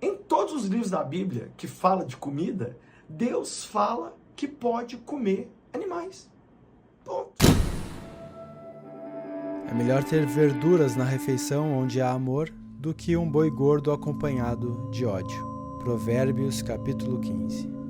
Em todos os livros da Bíblia que fala de comida, Deus fala que pode comer animais. Ponto. É melhor ter verduras na refeição onde há amor do que um boi gordo acompanhado de ódio. Provérbios capítulo 15.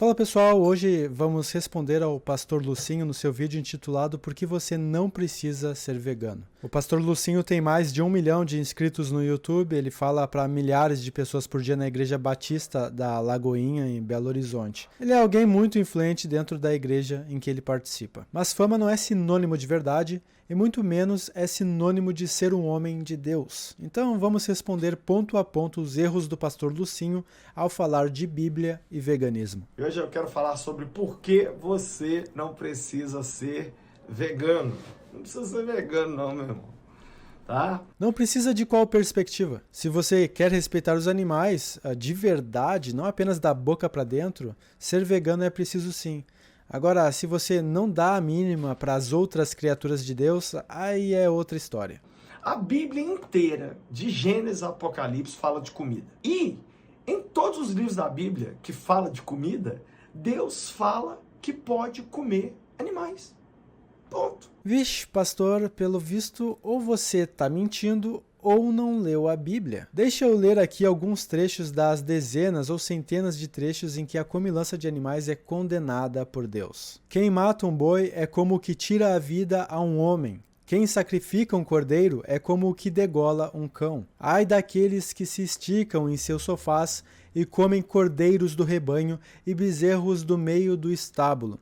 Fala pessoal, hoje vamos responder ao Pastor Lucinho no seu vídeo intitulado Por que você não precisa ser vegano. O Pastor Lucinho tem mais de 1 milhão de inscritos no YouTube, ele fala para milhares de pessoas por dia na Igreja Batista da Lagoinha, em Belo Horizonte. Ele é alguém muito influente dentro da igreja em que ele participa. Mas fama não é sinônimo de verdade e muito menos é sinônimo de ser um homem de Deus. Então vamos responder ponto a ponto os erros do Pastor Lucinho ao falar de Bíblia e veganismo. Hoje eu quero falar sobre por que você não precisa ser vegano. Não precisa ser vegano não, meu irmão. Tá? Não precisa de qual perspectiva. Se você quer respeitar os animais de verdade, não apenas da boca para dentro, ser vegano é preciso sim. Agora, se você não dá a mínima para as outras criaturas de Deus, aí é outra história. A Bíblia inteira, de Gênesis a Apocalipse, fala de comida. E em todos os livros da Bíblia que fala de comida, Deus fala que pode comer animais. Ponto. Vixe, pastor, pelo visto, ou você está mentindo ou não leu a Bíblia. Deixa eu ler aqui alguns trechos das dezenas ou centenas de trechos em que a comilança de animais é condenada por Deus. Quem mata um boi é como o que tira a vida a um homem. Quem sacrifica um cordeiro é como o que degola um cão. Ai daqueles que se esticam em seus sofás e comem cordeiros do rebanho e bezerros do meio do estábulo.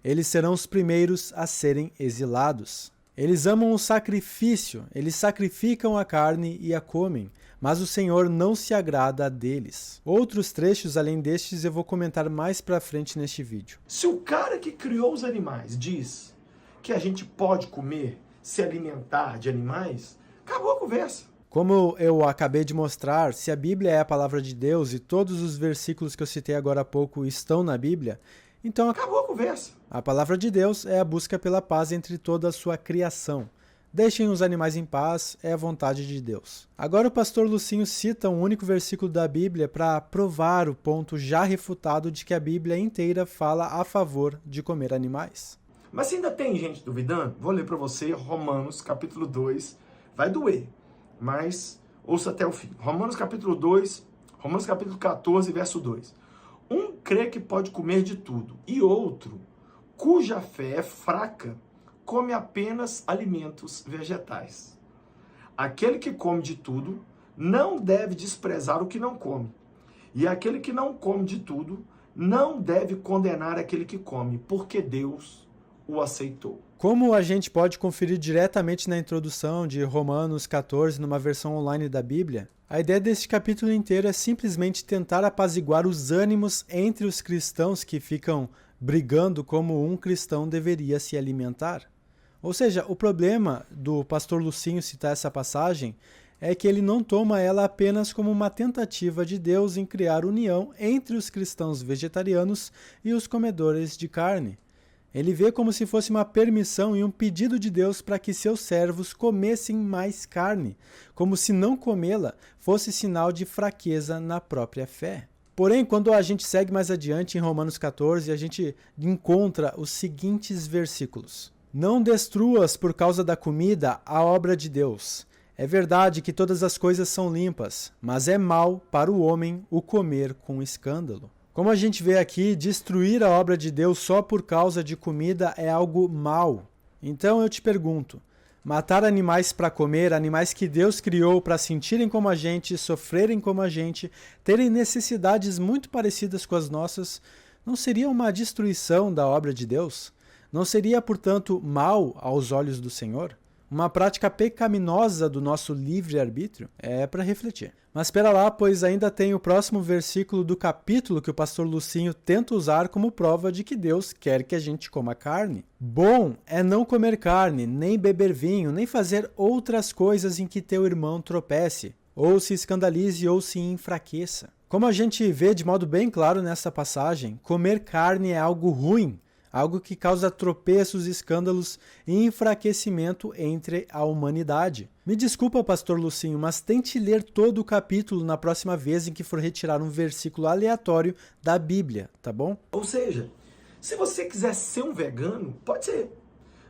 Eles serão os primeiros a serem exilados. Eles amam o sacrifício, eles sacrificam a carne e a comem, mas o Senhor não se agrada deles. Outros trechos além destes eu vou comentar mais pra frente neste vídeo. Se o cara que criou os animais diz que a gente pode comer, se alimentar de animais, acabou a conversa. Como eu acabei de mostrar, se a Bíblia é a palavra de Deus e todos os versículos que eu citei agora há pouco estão na Bíblia, então acabou a conversa. A palavra de Deus é a busca pela paz entre toda a sua criação. Deixem os animais em paz, é a vontade de Deus. Agora o pastor Lucinho cita um único versículo da Bíblia para provar o ponto já refutado de que a Bíblia inteira fala a favor de comer animais. Mas se ainda tem gente duvidando, vou ler para você Romanos capítulo 2, vai doer, mas ouça até o fim. Romanos capítulo 2, Romanos capítulo 14, verso 2. Um crê que pode comer de tudo, e outro, cuja fé é fraca, come apenas alimentos vegetais. Aquele que come de tudo não deve desprezar o que não come, e aquele que não come de tudo não deve condenar aquele que come, porque Deus o aceitou. Como a gente pode conferir diretamente na introdução de Romanos 14, numa versão online da Bíblia, a ideia deste capítulo inteiro é simplesmente tentar apaziguar os ânimos entre os cristãos que ficam brigando como um cristão deveria se alimentar. Ou seja, o problema do pastor Lucinho citar essa passagem é que ele não toma ela apenas como uma tentativa de Deus em criar união entre os cristãos vegetarianos e os comedores de carne. Ele vê como se fosse uma permissão e um pedido de Deus para que seus servos comessem mais carne, como se não comê-la fosse sinal de fraqueza na própria fé. Porém, quando a gente segue mais adiante em Romanos 14, a gente encontra os seguintes versículos. Não destruas por causa da comida a obra de Deus. É verdade que todas as coisas são limpas, mas é mal para o homem o comer com escândalo. Como a gente vê aqui, destruir a obra de Deus só por causa de comida é algo mal. Então eu te pergunto, matar animais para comer, animais que Deus criou para sentirem como a gente, sofrerem como a gente, terem necessidades muito parecidas com as nossas, não seria uma destruição da obra de Deus? Não seria, portanto, mal aos olhos do Senhor? Uma prática pecaminosa do nosso livre-arbítrio? É para refletir. Mas espera lá, pois ainda tem o próximo versículo do capítulo que o pastor Lucinho tenta usar como prova de que Deus quer que a gente coma carne. Bom é não comer carne, nem beber vinho, nem fazer outras coisas em que teu irmão tropece, ou se escandalize ou se enfraqueça. Como a gente vê de modo bem claro nessa passagem, comer carne é algo ruim. algo que causa tropeços, escândalos e enfraquecimento entre a humanidade. Me desculpa, pastor Lucinho, mas tente ler todo o capítulo na próxima vez em que for retirar um versículo aleatório da Bíblia, tá bom? Ou seja, se você quiser ser um vegano, pode ser.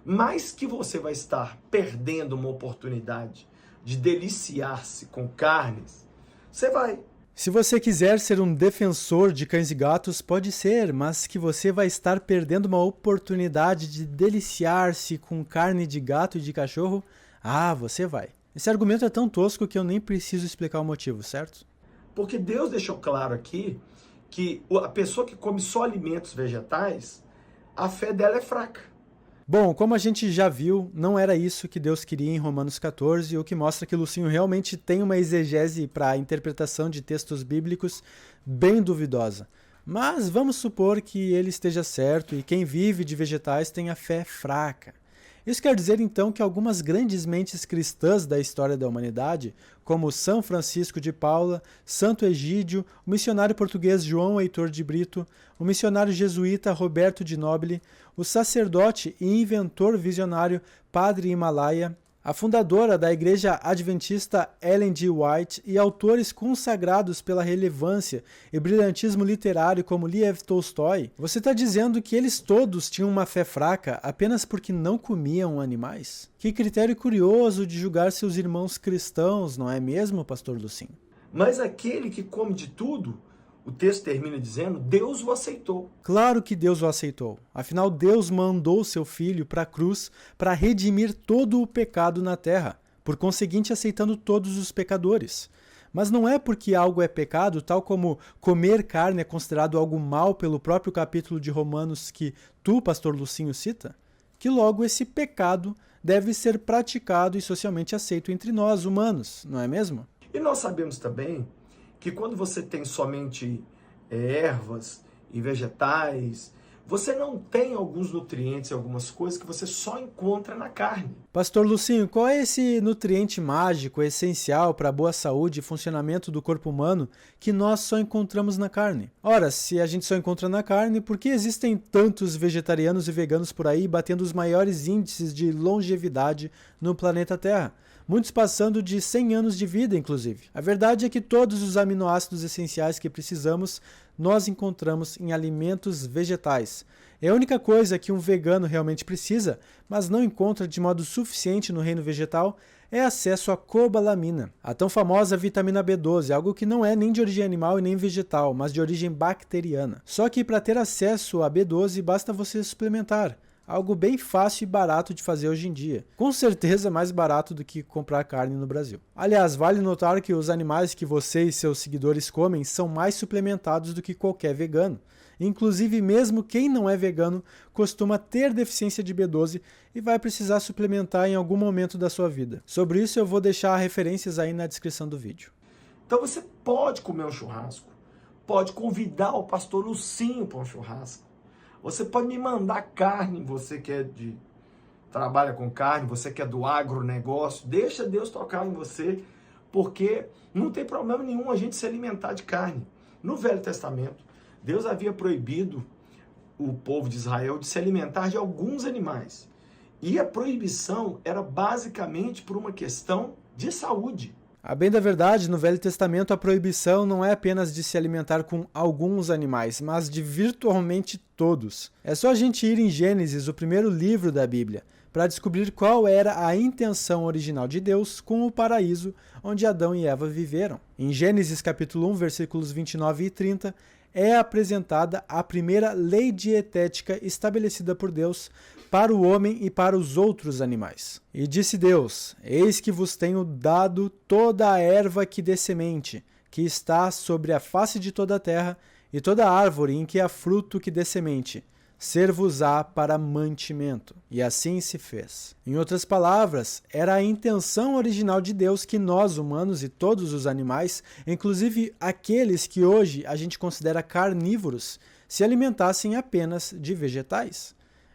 Mas que você vai estar perdendo uma oportunidade de deliciar-se com carnes, você vai. Se você quiser ser um defensor de cães e gatos, pode ser, mas que você vai estar perdendo uma oportunidade de deliciar-se com carne de gato e de cachorro, você vai. Esse argumento é tão tosco que eu nem preciso explicar o motivo, certo? Porque Deus deixou claro aqui que a pessoa que come só alimentos vegetais, a fé dela é fraca. Bom, como a gente já viu, não era isso que Deus queria em Romanos 14, o que mostra que Lucinho realmente tem uma exegese para a interpretação de textos bíblicos bem duvidosa. Mas vamos supor que ele esteja certo e quem vive de vegetais tem a fé fraca. Isso quer dizer então que algumas grandes mentes cristãs da história da humanidade, como São Francisco de Paula, Santo Egídio, o missionário português João Heitor de Brito, o missionário jesuíta Roberto de Nobile, o sacerdote e inventor visionário Padre Himalaia, a fundadora da Igreja Adventista Ellen G. White e autores consagrados pela relevância e brilhantismo literário como Lev Tolstói, você está dizendo que eles todos tinham uma fé fraca apenas porque não comiam animais? Que critério curioso de julgar seus irmãos cristãos, não é mesmo, pastor Lucinho? Mas aquele que come de tudo, o texto termina dizendo, Deus o aceitou. Claro que Deus o aceitou. Afinal, Deus mandou seu Filho para a cruz para redimir todo o pecado na terra, por conseguinte aceitando todos os pecadores. Mas não é porque algo é pecado, tal como comer carne é considerado algo mal pelo próprio capítulo de Romanos que tu, pastor Lucinho, cita, que logo esse pecado deve ser praticado e socialmente aceito entre nós, humanos, não é mesmo? E nós sabemos também que quando você tem somente ervas e vegetais, você não tem alguns nutrientes e algumas coisas que você só encontra na carne. Pastor Lucinho, qual é esse nutriente mágico, essencial para a boa saúde e funcionamento do corpo humano que nós só encontramos na carne? Ora, se a gente só encontra na carne, por que existem tantos vegetarianos e veganos por aí batendo os maiores índices de longevidade no planeta Terra? Muitos passando de 100 anos de vida, inclusive. A verdade é que todos os aminoácidos essenciais que precisamos, nós encontramos em alimentos vegetais. É a única coisa que um vegano realmente precisa, mas não encontra de modo suficiente no reino vegetal, é acesso à cobalamina, a tão famosa vitamina B12, algo que não é nem de origem animal e nem vegetal, mas de origem bacteriana. Só que para ter acesso à B12 basta você suplementar. Algo bem fácil e barato de fazer hoje em dia. Com certeza mais barato do que comprar carne no Brasil. Aliás, vale notar que os animais que você e seus seguidores comem são mais suplementados do que qualquer vegano. Inclusive, mesmo quem não é vegano costuma ter deficiência de B12 e vai precisar suplementar em algum momento da sua vida. Sobre isso eu vou deixar referências aí na descrição do vídeo. Então você pode comer um churrasco, pode convidar o pastor Lucinho para um churrasco. Você pode me mandar carne, você que trabalha com carne, você que é do agronegócio, deixa Deus tocar em você, porque não tem problema nenhum a gente se alimentar de carne. No Velho Testamento, Deus havia proibido o povo de Israel de se alimentar de alguns animais. E a proibição era basicamente por uma questão de saúde. A bem da verdade, no Velho Testamento a proibição não é apenas de se alimentar com alguns animais, mas de virtualmente todos. É só a gente ir em Gênesis, o primeiro livro da Bíblia, para descobrir qual era a intenção original de Deus com o paraíso onde Adão e Eva viveram. Em Gênesis capítulo 1, versículos 29 e 30, é apresentada a primeira lei dietética estabelecida por Deus para o homem e para os outros animais. E disse Deus: Eis que vos tenho dado toda a erva que dê semente, que está sobre a face de toda a terra, e toda árvore em que há fruto que dê semente, ser-vos-á para mantimento. E assim se fez. Em outras palavras, era a intenção original de Deus que nós, humanos e todos os animais, inclusive aqueles que hoje a gente considera carnívoros, se alimentassem apenas de vegetais.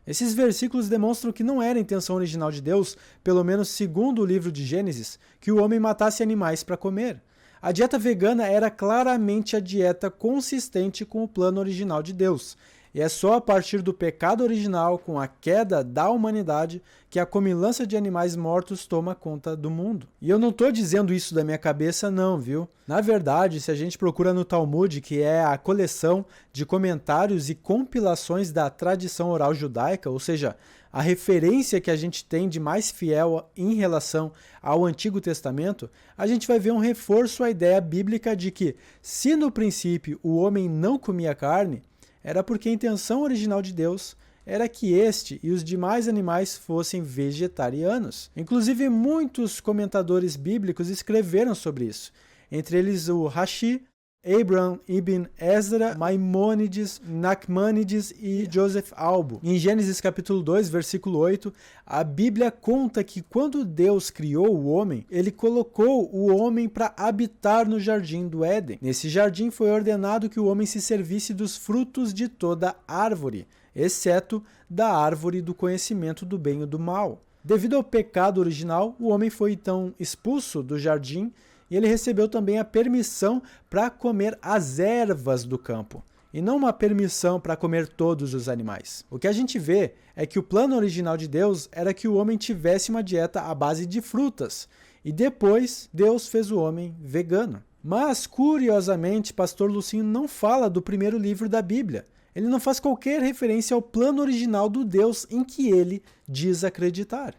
Esses versículos demonstram que não era a intenção original de Deus, pelo menos segundo o livro de Gênesis, que o homem matasse animais para comer. A dieta vegana era claramente a dieta consistente com o plano original de Deus. E é só a partir do pecado original, com a queda da humanidade, que a comilança de animais mortos toma conta do mundo. E eu não estou dizendo isso da minha cabeça não, viu? Na verdade, se a gente procura no Talmud, que é a coleção de comentários e compilações da tradição oral judaica, ou seja, a referência que a gente tem de mais fiel em relação ao Antigo Testamento, a gente vai ver um reforço à ideia bíblica de que, se no princípio o homem não comia carne, era porque a intenção original de Deus era que este e os demais animais fossem vegetarianos. Inclusive, muitos comentadores bíblicos escreveram sobre isso, entre eles o Rashi, Abraham ibn Ezra, Maimônides, Nachmanides e Joseph Albo. Em Gênesis capítulo 2, versículo 8, a Bíblia conta que quando Deus criou o homem, ele colocou o homem para habitar no jardim do Éden. Nesse jardim foi ordenado que o homem se servisse dos frutos de toda árvore, exceto da árvore do conhecimento do bem e do mal. Devido ao pecado original, o homem foi então expulso do jardim e ele recebeu também a permissão para comer as ervas do campo, e não uma permissão para comer todos os animais. O que a gente vê é que o plano original de Deus era que o homem tivesse uma dieta à base de frutas, e depois Deus fez o homem vegano. Mas, curiosamente, Pastor Lucinho não fala do primeiro livro da Bíblia. Ele não faz qualquer referência ao plano original do Deus em que ele diz acreditar.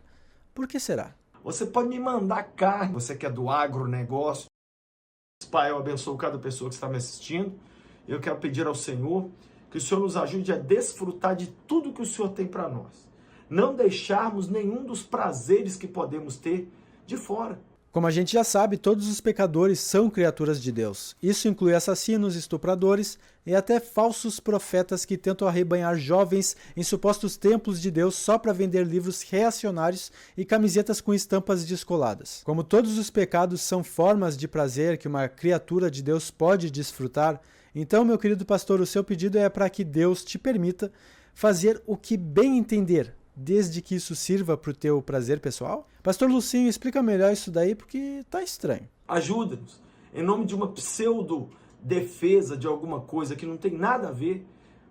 Por que será? Você pode me mandar carne, você que é do agronegócio. Pai, eu abençoo cada pessoa que está me assistindo. Eu quero pedir ao Senhor que o Senhor nos ajude a desfrutar de tudo que o Senhor tem para nós. Não deixarmos nenhum dos prazeres que podemos ter de fora. Como a gente já sabe, todos os pecadores são criaturas de Deus. Isso inclui assassinos, estupradores e até falsos profetas que tentam arrebanhar jovens em supostos templos de Deus só para vender livros reacionários e camisetas com estampas descoladas. Como todos os pecados são formas de prazer que uma criatura de Deus pode desfrutar, então, meu querido pastor, o seu pedido é para que Deus te permita fazer o que bem entender, desde que isso sirva para o teu prazer pessoal? Pastor Lucinho, explica melhor isso daí, porque tá estranho. Ajuda-nos, em nome de uma pseudo-defesa de alguma coisa que não tem nada a ver,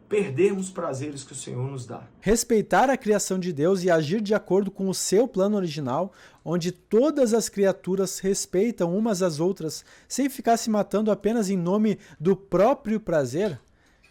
perdermos prazeres que o Senhor nos dá. Respeitar a criação de Deus e agir de acordo com o seu plano original, onde todas as criaturas respeitam umas às outras, sem ficar se matando apenas em nome do próprio prazer,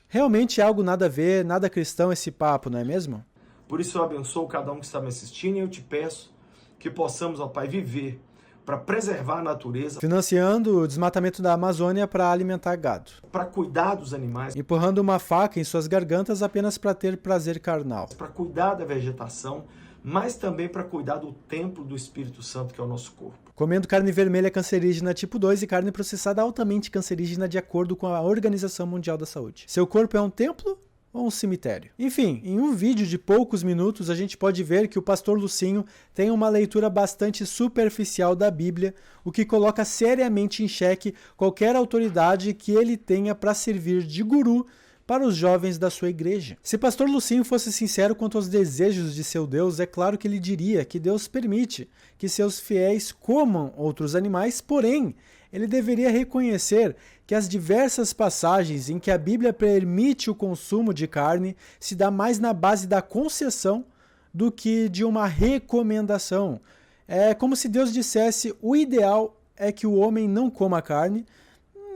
realmente é algo nada a ver, nada cristão esse papo, não é mesmo? Por isso eu abençoo cada um que está me assistindo e eu te peço que possamos, ó Pai, viver para preservar a natureza, financiando o desmatamento da Amazônia para alimentar gado, para cuidar dos animais, empurrando uma faca em suas gargantas apenas para ter prazer carnal, para cuidar da vegetação, mas também para cuidar do templo do Espírito Santo, que é o nosso corpo. Comendo carne vermelha cancerígena tipo 2 e carne processada altamente cancerígena de acordo com a Organização Mundial da Saúde. Seu corpo é um templo ou um cemitério? Enfim, em um vídeo de poucos minutos a gente pode ver que o pastor Lucinho tem uma leitura bastante superficial da Bíblia, o que coloca seriamente em xeque qualquer autoridade que ele tenha para servir de guru para os jovens da sua igreja. Se pastor Lucinho fosse sincero quanto aos desejos de seu Deus, é claro que ele diria que Deus permite que seus fiéis comam outros animais, porém, ele deveria reconhecer que as diversas passagens em que a Bíblia permite o consumo de carne se dá mais na base da concessão do que de uma recomendação. É como se Deus dissesse: o ideal é que o homem não coma carne,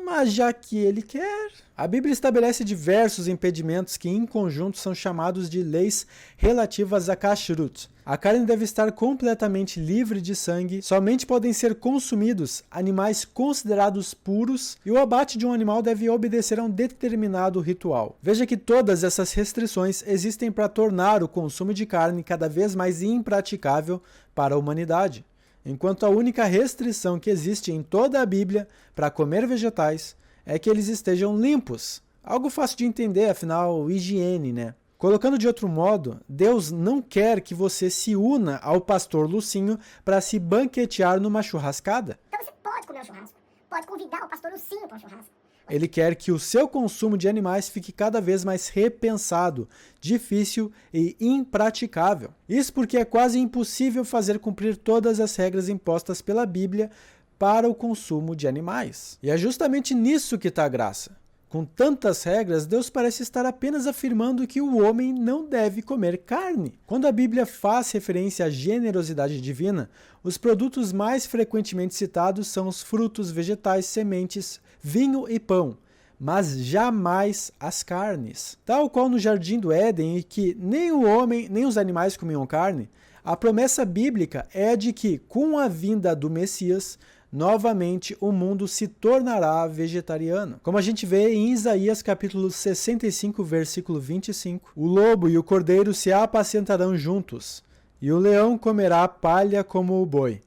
mas já que ele quer... A Bíblia estabelece diversos impedimentos que em conjunto são chamados de leis relativas a kashrut. A carne deve estar completamente livre de sangue, somente podem ser consumidos animais considerados puros e o abate de um animal deve obedecer a um determinado ritual. Veja que todas essas restrições existem para tornar o consumo de carne cada vez mais impraticável para a humanidade. Enquanto a única restrição que existe em toda a Bíblia para comer vegetais é que eles estejam limpos. Algo fácil de entender, afinal, higiene, né? Colocando de outro modo, Deus não quer que você se una ao pastor Lucinho para se banquetear numa churrascada. Então você pode comer um churrasco, pode convidar o pastor Lucinho para um churrasco. Ele quer que o seu consumo de animais fique cada vez mais repensado, difícil e impraticável. Isso porque é quase impossível fazer cumprir todas as regras impostas pela Bíblia para o consumo de animais. E é justamente nisso que está a graça. Com tantas regras, Deus parece estar apenas afirmando que o homem não deve comer carne. Quando a Bíblia faz referência à generosidade divina, os produtos mais frequentemente citados são os frutos, vegetais, sementes, vinho e pão, mas jamais as carnes. Tal qual no Jardim do Éden, em que nem o homem nem os animais comiam carne, a promessa bíblica é de que, com a vinda do Messias, novamente o mundo se tornará vegetariano. Como a gente vê em Isaías capítulo 65, versículo 25, o lobo e o cordeiro se apacentarão juntos, e o leão comerá palha como o boi,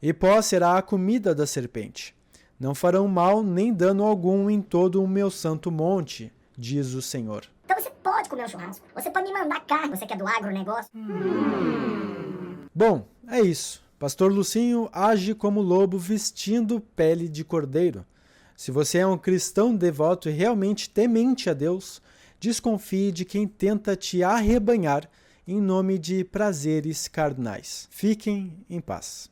e pó será a comida da serpente. Não farão mal nem dano algum em todo o meu santo monte, diz o Senhor. Então você pode comer um churrasco. Você pode me mandar carne, você que é do agronegócio. Bom, é isso. Pastor Lucinho age como lobo vestindo pele de cordeiro. Se você é um cristão devoto e realmente temente a Deus, desconfie de quem tenta te arrebanhar em nome de prazeres carnais. Fiquem em paz.